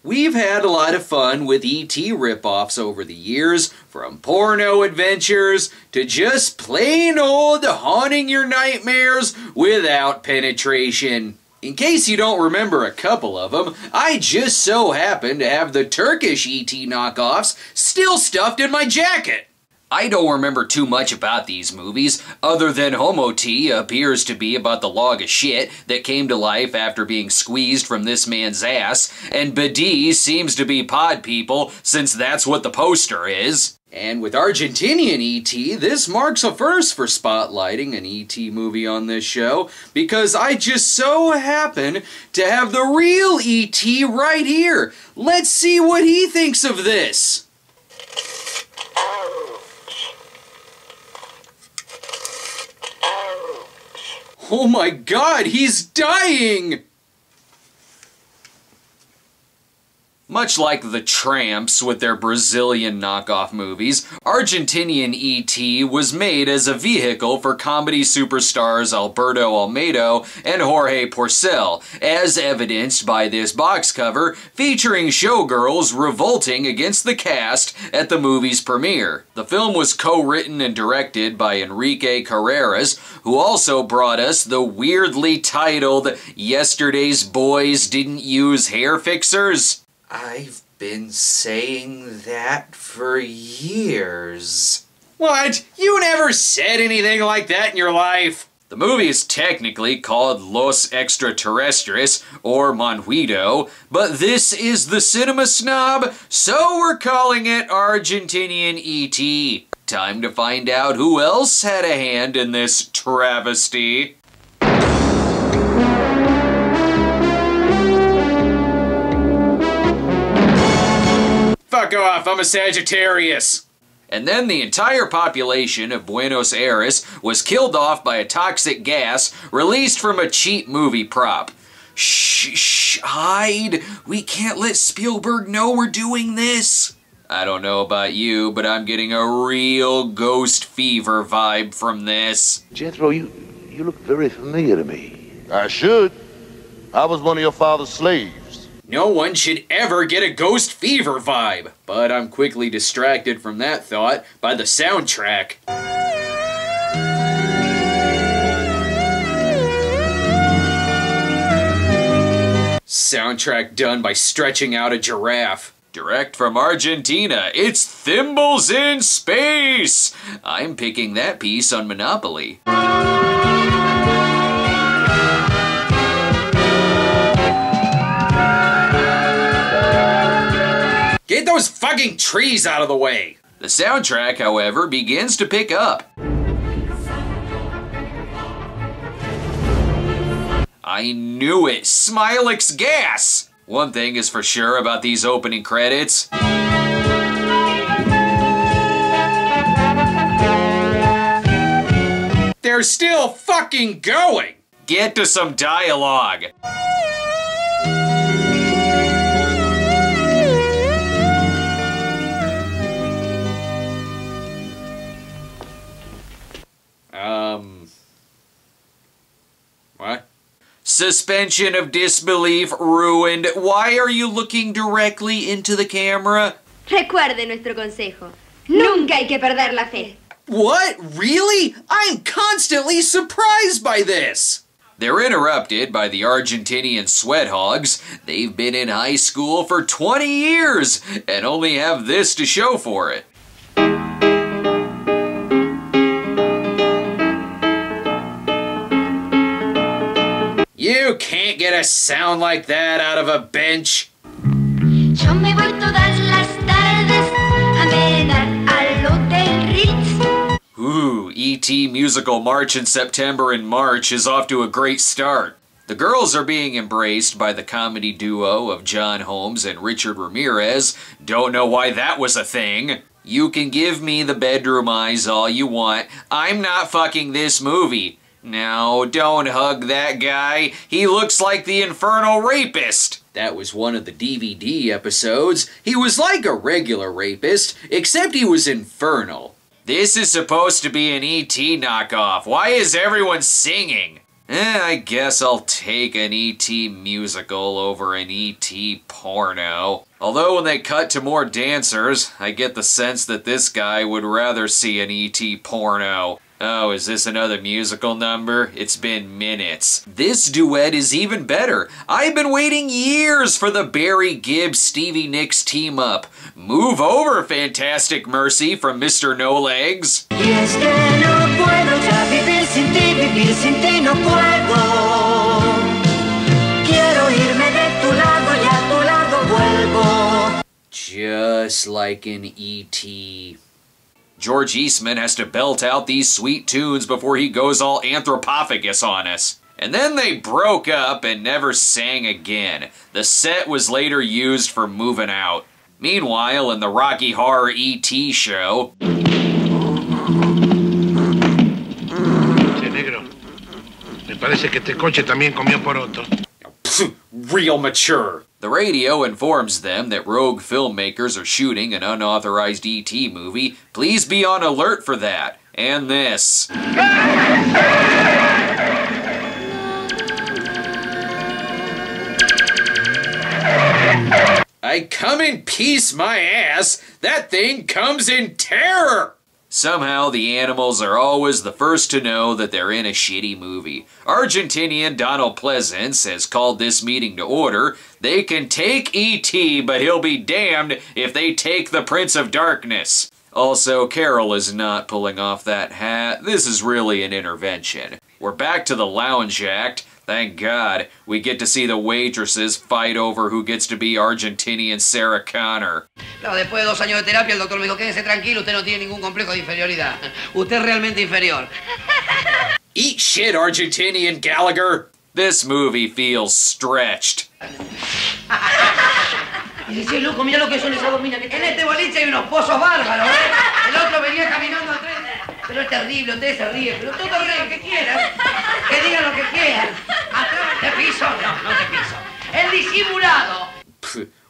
We've had a lot of fun with E.T. ripoffs over the years, from porno adventures to just plain old haunting your nightmares without penetration. In case you don't remember a couple of them, I just so happen to have the Turkish E.T. knockoffs still stuffed in my jacket. I don't remember too much about these movies, other than Homo T appears to be about the log of shit that came to life after being squeezed from this man's ass, and Badi seems to be pod people, since that's what the poster is. And with Argentinian E.T., this marks a first for spotlighting an E.T. movie on this show, because I just so happen to have the real E.T. right here. Let's see what he thinks of this. Oh my god, he's dying! Much like the Tramps with their Brazilian knockoff movies, Argentinian E.T. was made as a vehicle for comedy superstars Alberto Almeida and Jorge Porcel, as evidenced by this box cover featuring showgirls revolting against the cast at the movie's premiere. The film was co-written and directed by Enrique Carreras, who also brought us the weirdly titled Yesterday's Boys Didn't Use Hair Fixers. I've been saying that for years. What? You never said anything like that in your life! The movie is technically called Los Extraterrestres, or Monguito, but this is the Cinema Snob, so we're calling it Argentinian E.T. Time to find out who else had a hand in this travesty. Fuck off, I'm a Sagittarius! And then the entire population of Buenos Aires was killed off by a toxic gas released from a cheap movie prop. Shh, hide! We can't let Spielberg know we're doing this! I don't know about you, but I'm getting a real ghost fever vibe from this. Jethro, you look very familiar to me. I should. I was one of your father's slaves. No one should ever get a ghost fever vibe, but I'm quickly distracted from that thought by the soundtrack. Soundtrack done by stretching out a giraffe. Direct from Argentina, it's Thimbles in Space! I'm picking that piece on Monopoly. Get those fucking trees out of the way! The soundtrack, however, begins to pick up. I knew it! Smilex gas! One thing is for sure about these opening credits. They're still fucking going! Get to some dialogue! What? Suspension of disbelief ruined. Why are you looking directly into the camera? Recuerde nuestro consejo. Nunca hay que perder la fe. What? Really? I'm constantly surprised by this! They're interrupted by the Argentinian sweat hogs. They've been in high school for 20 years and only have this to show for it. You can't get a sound like that out of a bench. Yo me voy todas las tardes a merendar al Hotel Ritz. Ooh, E.T. musical March in September and March is off to a great start. The girls are being embraced by the comedy duo of John Holmes and Richard Ramirez. Don't know why that was a thing. You can give me the bedroom eyes all you want. I'm not fucking this movie. No, don't hug that guy. He looks like the infernal rapist. That was one of the DVD episodes. He was like a regular rapist, except he was infernal. This is supposed to be an E.T. knockoff. Why is everyone singing? I guess I'll take an E.T. musical over an E.T. porno. Although when they cut to more dancers, I get the sense that this guy would rather see an E.T. porno. Oh, is this another musical number? It's been minutes. This duet is even better. I've been waiting years for the Barry Gibb Stevie Nicks team up. Move over, Fantastic Mercy from Mr. No Legs. Just like an E.T. George Eastman has to belt out these sweet tunes before he goes all anthropophagus on us. And then they broke up and never sang again. The set was later used for Moving Out. Meanwhile, in the Rocky Horror E.T. show... Che, negro. Me parece que este coche también comió poroto. Real mature. The radio informs them that rogue filmmakers are shooting an unauthorized E.T. movie. Please be on alert for that. And this. I come in peace, my ass. That thing comes in terror. Somehow, the animals are always the first to know that they're in a shitty movie. Argentinian Donald Pleasance has called this meeting to order. They can take E.T., but he'll be damned if they take the Prince of Darkness. Also, Carol is not pulling off that hat. This is really an intervention. We're back to the lounge act. Thank God, we get to see the waitresses fight over who gets to be Argentinian Sarah Connor. No, después de 2 años de terapia, el doctor me dijo, quédese tranquilo, usted no tiene ningún complejo de inferioridad. Usted es realmente inferior. Eat shit, Argentinian Gallagher! This movie feels stretched. Y dice, loco, mira lo que son esas dos minas. En este boliche hay unos pozos bárbaros, ¿eh? El otro venía caminando al tren. Pero es terrible, ustedes se ríen, pero todos ríen, que quieran. Que digan lo que quieran. Atrás, ¿te piso? No, no te piso. El disimulado.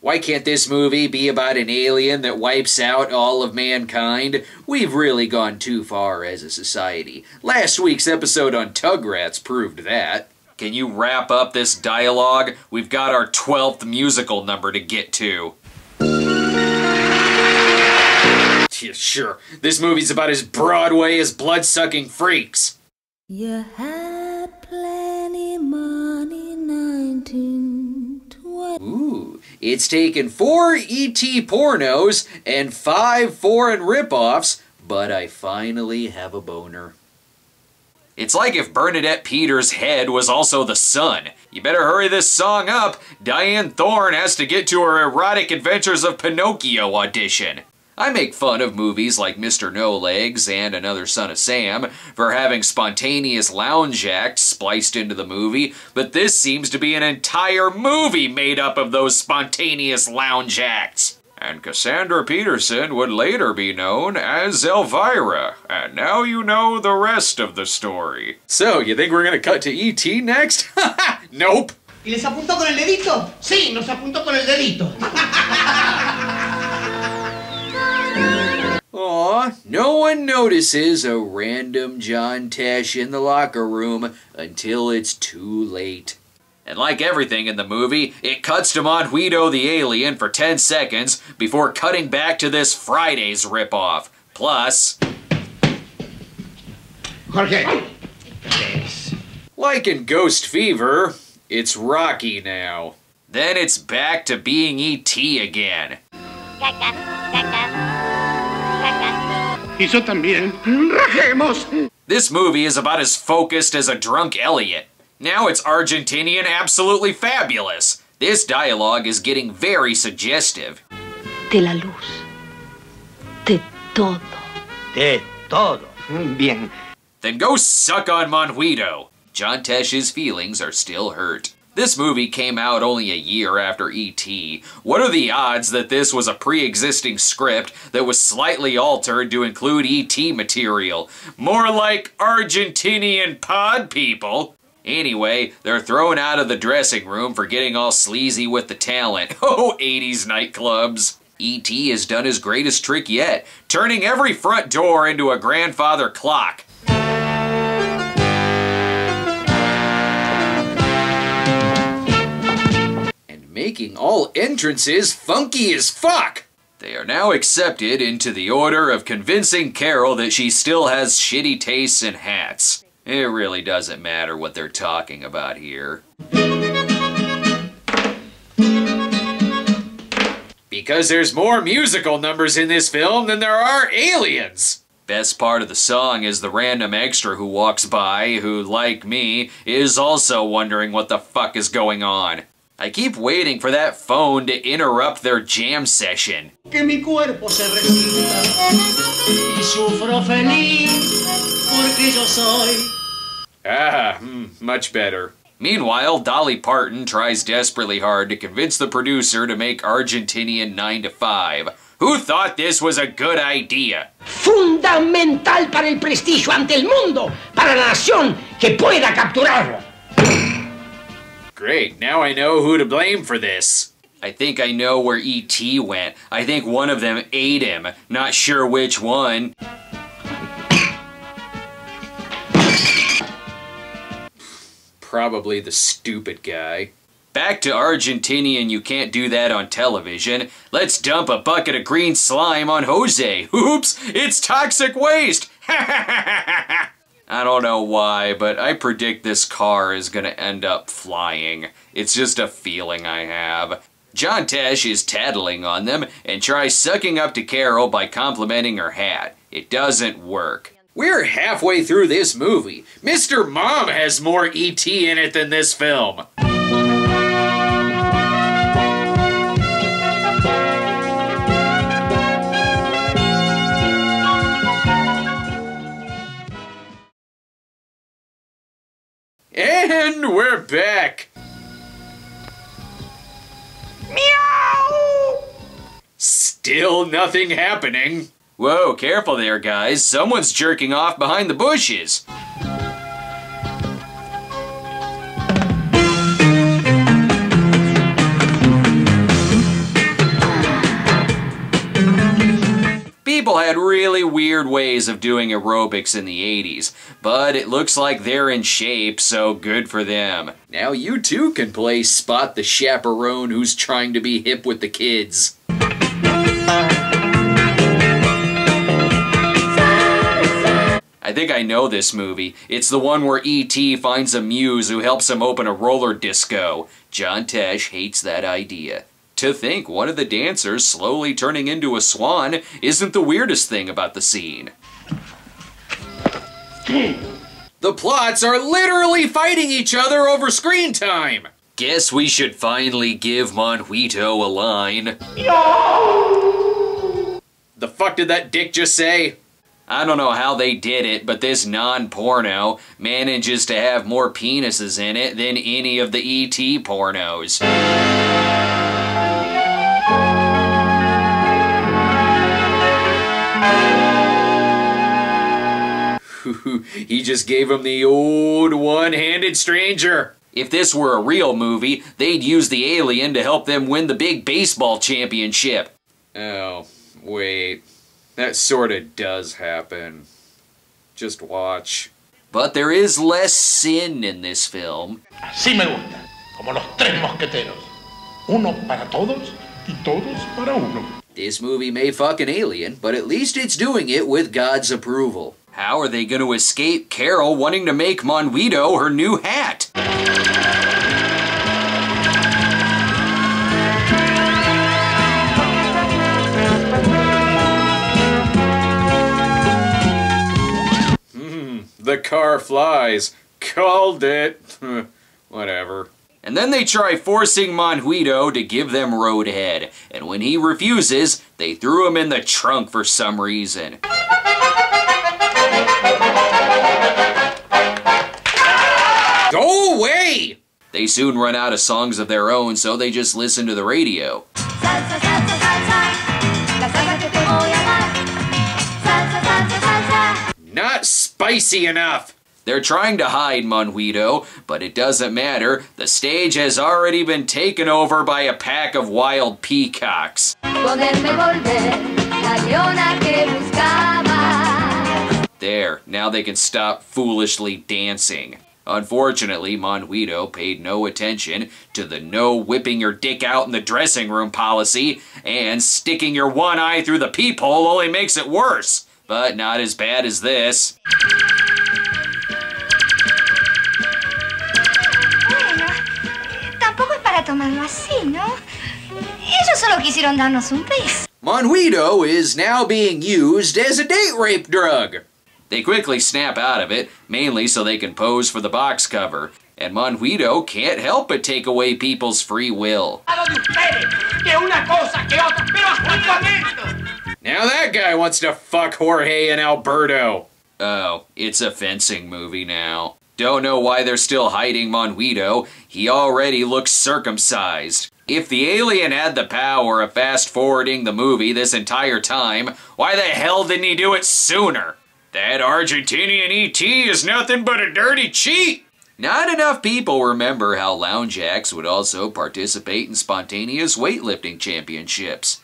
Why can't this movie be about an alien that wipes out all of mankind? We've really gone too far as a society. Last week's episode on Tugrats proved that. Can you wrap up this dialogue? We've got our 12th musical number to get to. Yeah, sure, this movie's about as Broadway as Blood-Sucking Freaks. You had plenty money, 1920. Ooh, it's taken 4 E.T. pornos and 5 foreign ripoffs, but I finally have a boner. It's like if Bernadette Peters' head was also the sun. You better hurry this song up. Diane Thorne has to get to her Erotic Adventures of Pinocchio audition. I make fun of movies like Mr. No Legs and Another Son of Sam for having spontaneous lounge acts spliced into the movie, but this seems to be an entire movie made up of those spontaneous lounge acts. And Cassandra Peterson would later be known as Elvira, and now you know the rest of the story. So, you think we're gonna cut to E.T. next? Nope! ¿Y les apuntó con el dedito? Sí, nos apuntó con el dedito. Aw, no one notices a random John Tesh in the locker room until it's too late. And like everything in the movie, it cuts to Monguito the alien for 10 seconds before cutting back to this Friday's ripoff. Plus... Jorge. Like in Ghost Fever, it's Rocky now. Then it's back to being E.T. again. Y yo también. ¡Rajemos! This movie is about as focused as a drunk Elliot. Now it's Argentinian absolutely fabulous. This dialogue is getting very suggestive. De la luz. De todo. De todo. Bien. Then go suck on Monguito. John Tesh's feelings are still hurt. This movie came out only a year after E.T. What are the odds that this was a pre-existing script that was slightly altered to include E.T. material? More like Argentinian pod people. Anyway, they're thrown out of the dressing room for getting all sleazy with the talent. Oh, 80s nightclubs. E.T. has done his greatest trick yet, turning every front door into a grandfather clock. making all entrances funky as fuck. They are now accepted into the order of convincing Carol that she still has shitty tastes in hats. It really doesn't matter what they're talking about here. Because there's more musical numbers in this film than there are aliens! Best part of the song is the random extra who walks by, who, like me, is also wondering what the fuck is going on. I keep waiting for that phone to interrupt their jam session. Que mi cuerpo se resista y sufro feliz porque yo soy. Much better. Meanwhile, Dolly Parton tries desperately hard to convince the producer to make Argentinian 9 to 5. Who thought this was a good idea? Fundamental para el prestigio ante el mundo, para la nación que pueda capturarlo. Great, now I know who to blame for this. I think I know where E.T. went. I think one of them ate him. Not sure which one. Probably the stupid guy. Back to Argentinian, you can't do that on television. Let's dump a bucket of green slime on Jose. Oops, it's toxic waste! I don't know why, but I predict this car is gonna end up flying. It's just a feeling I have. John Tesh is tattling on them and tries sucking up to Carol by complimenting her hat. It doesn't work. We're halfway through this movie. Mr. Mom has more E.T. in it than this film. And we're back! Meow! Still nothing happening. Whoa, careful there, guys. Someone's jerking off behind the bushes. People had really weird ways of doing aerobics in the 80s, but it looks like they're in shape, so good for them. Now you too can play Spot the Chaperone who's trying to be hip with the kids. I think I know this movie. It's the one where E.T. finds a muse who helps him open a roller disco. John Tesh hates that idea. To think one of the dancers slowly turning into a swan isn't the weirdest thing about the scene. The plots are literally fighting each other over screen time! Guess we should finally give Monguito a line. The fuck did that dick just say? I don't know how they did it, but this non-porno manages to have more penises in it than any of the E.T. pornos. He just gave him the old one-handed stranger. If this were a real movie, they'd use the alien to help them win the big baseball championship. Oh, wait. That sorta does happen. Just watch. But there is less sin in this film. Así me gusta, como los tres mosqueteros. Uno para todos y todos para uno. This movie may fuck an alien, but at least it's doing it with God's approval. How are they gonna escape Carol wanting to make Monguito her new hat? The car flies. Called it. Whatever. And then they try forcing Monguito to give them roadhead, and when he refuses, they threw him in the trunk for some reason. Go away! They soon run out of songs of their own, so they just listen to the radio. Salsa, salsa, salsa, la salsa que te voy a dar. Salsa, salsa, salsa. Not spicy enough! They're trying to hide Monguito, but it doesn't matter. The stage has already been taken over by a pack of wild peacocks. There, now they can stop foolishly dancing. Unfortunately, Monguito paid no attention to the no whipping your dick out in the dressing room policy, and sticking your one eye through the peephole only makes it worse, but not as bad as this. Bueno, tampoco es para tomarlo así, ¿no? Ellos solo quisieron darnos un beso. Monguito is now being used as a date rape drug. They quickly snap out of it, mainly so they can pose for the box cover. And Monguito can't help but take away people's free will. Now that guy wants to fuck Jorge and Alberto. Oh, it's a fencing movie now. Don't know why they're still hiding Monguito. He already looks circumcised. If the alien had the power of fast-forwarding the movie this entire time, why the hell didn't he do it sooner? That Argentinian E.T. is nothing but a dirty cheat! Not enough people remember how lounge acts would also participate in spontaneous weightlifting championships.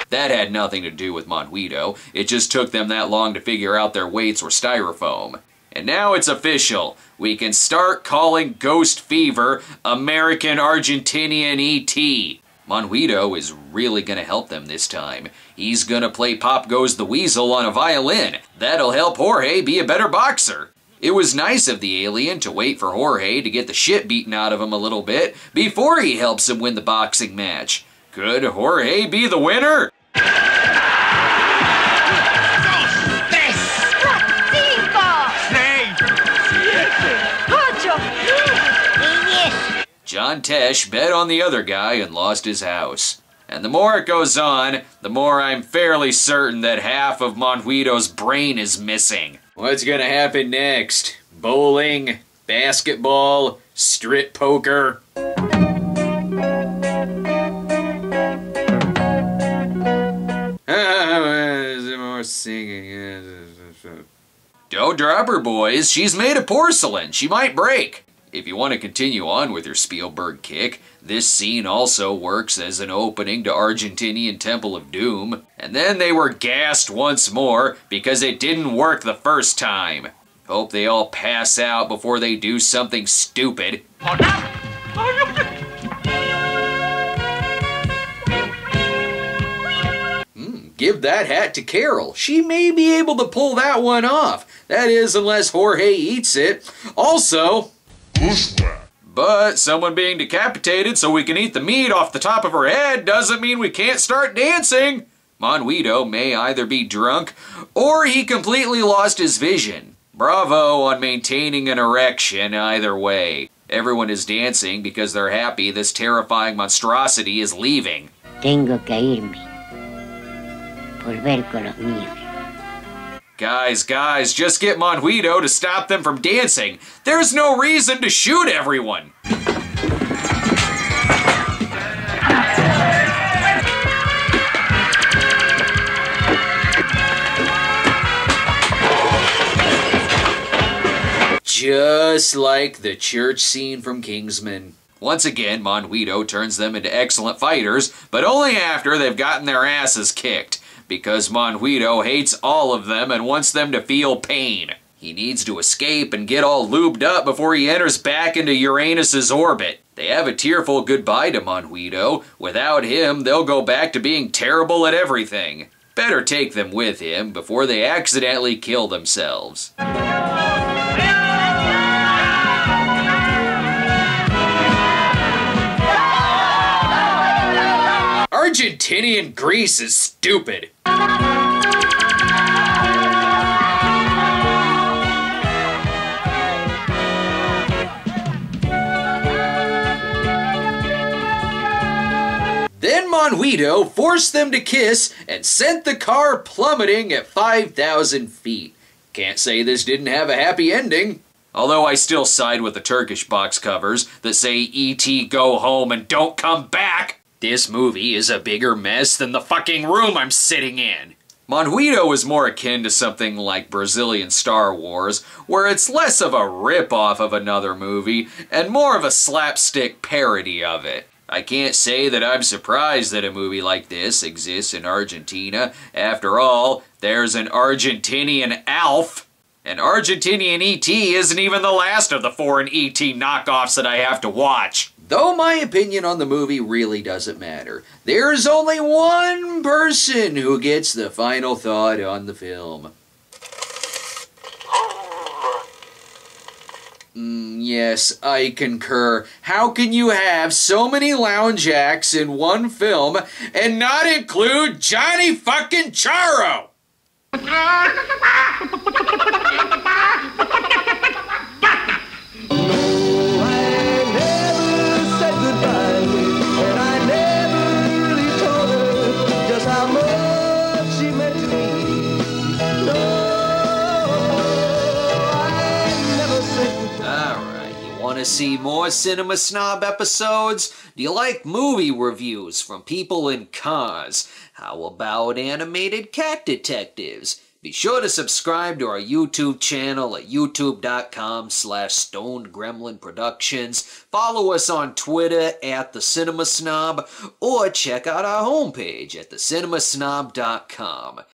That had nothing to do with Monguito. It just took them that long to figure out their weights were styrofoam. And now it's official. We can start calling Ghost Fever American Argentinian E.T. Monguito is really gonna help them this time. He's gonna play Pop Goes the Weasel on a violin. That'll help Jorge be a better boxer. It was nice of the alien to wait for Jorge to get the shit beaten out of him a little bit before he helps him win the boxing match. Could Jorge be the winner? John Tesh bet on the other guy and lost his house. And the more it goes on, the more I'm fairly certain that half of Monguito's brain is missing. What's gonna happen next? Bowling? Basketball? Strip poker? More singing. Don't drop her, boys. She's made of porcelain. She might break. If you want to continue on with your Spielberg kick, this scene also works as an opening to Argentinian Temple of Doom. And then they were gassed once more because it didn't work the first time. Hope they all pass out before they do something stupid. Give that hat to Carol. She may be able to pull that one off. That is, unless Jorge eats it. Also... But someone being decapitated so we can eat the meat off the top of her head doesn't mean we can't start dancing. Monguito may either be drunk or he completely lost his vision. Bravo on maintaining an erection either way. Everyone is dancing because they're happy this terrifying monstrosity is leaving. Tengo que irme. Volver con los míos. Guys, just get Monguito to stop them from dancing. There's no reason to shoot everyone. Just like the church scene from Kingsman. Once again, Monguito turns them into excellent fighters, but only after they've gotten their asses kicked. Because Monguito hates all of them and wants them to feel pain. He needs to escape and get all lubed up before he enters back into Uranus's orbit. They have a tearful goodbye to Monguito. Without him, they'll go back to being terrible at everything. Better take them with him before they accidentally kill themselves. Argentinian grease is stupid. Then Monguito forced them to kiss and sent the car plummeting at 5,000 feet. Can't say this didn't have a happy ending. Although I still side with the Turkish box covers that say E.T. go home and don't come back. This movie is a bigger mess than the fucking room I'm sitting in. Monguito is more akin to something like Brazilian Star Wars, where it's less of a rip-off of another movie and more of a slapstick parody of it. I can't say that I'm surprised that a movie like this exists in Argentina. After all, there's an Argentinian Alf. And Argentinian E.T. isn't even the last of the foreign E.T. knockoffs that I have to watch. Though my opinion on the movie really doesn't matter. There's only one person who gets the final thought on the film. Yes, I concur. How can you have so many lounge acts in one film and not include Johnny fucking Charo? Want to see more Cinema Snob episodes? Do you like movie reviews from people in cars? How about animated cat detectives? Be sure to subscribe to our YouTube channel at youtube.com/stonedgremlinproductions. Follow us on Twitter at The Cinema Snob, or check out our homepage at thecinemasnob.com.